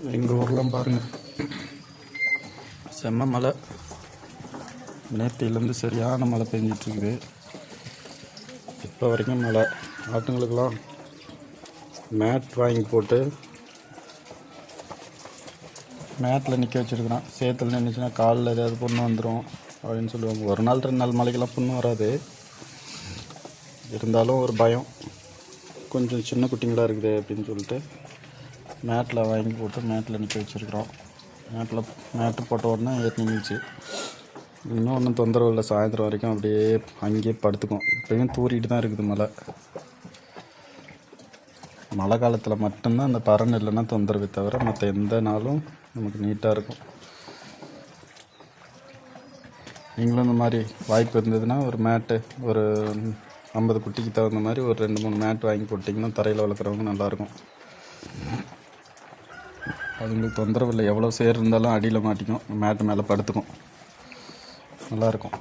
எங்கள் ஊர்லாம் பாருங்கள், செம்ம மழை. நேற்றையிலேருந்து சரியான மழை பெஞ்சிட்ருக்குது. இப்போ வரைக்கும் மழை. ஆட்டுங்களுக்கெல்லாம் மேட் வாங்கி போட்டு மேட்டில் நிற்க வச்சுருக்குறான். சேத்துல நின்றுச்சுன்னா காலில் ஏதாவது புண்ணு வந்துடும் அப்படின்னு சொல்லுவாங்க. ஒரு நாள் 2 நாள் மழைக்கெல்லாம் புண்ணு வராது. இருந்தாலும் ஒரு பயம், கொஞ்சம் சின்ன குட்டிங்களாக இருக்குது அப்படின்னு சொல்லிட்டு மேட்டில் வாங்கி போட்டு மேட்டில் நிற்க வச்சுருக்குறோம். மேட்டு போட்ட உடனே ஏற்றி நின்றுச்சு. இன்னும் ஒன்றும் தொந்தரவு இல்லை. சாயந்தரம் வரைக்கும் அப்படியே அங்கேயே படுத்துக்கும். இப்போயும் தூரிட்டு தான் இருக்குது மழை. மழை காலத்தில் மட்டும்தான் அந்த பறன் இல்லைன்னா தொந்தரவு, தவிர மற்ற எந்த நாளும் நமக்கு நீட்டாக இருக்கும். நீங்களும் இந்த மாதிரி வாய்ப்பு இருந்ததுன்னா ஒரு மேட்டு, ஒரு 50 குட்டிக்கு தகுந்த மாதிரி ஒரு 2-3 மேட் வாங்கி போட்டிங்கன்னா தரையில் வளர்க்குறவங்க நல்லாயிருக்கும். அதுங்களுக்கு தொந்தரவு இல்லை. எவ்வளோ சேர் இருந்தாலும் அடியில் மாட்டிக்கும், மேட்டு மேலே படுத்துக்கும், நல்லாயிருக்கும்.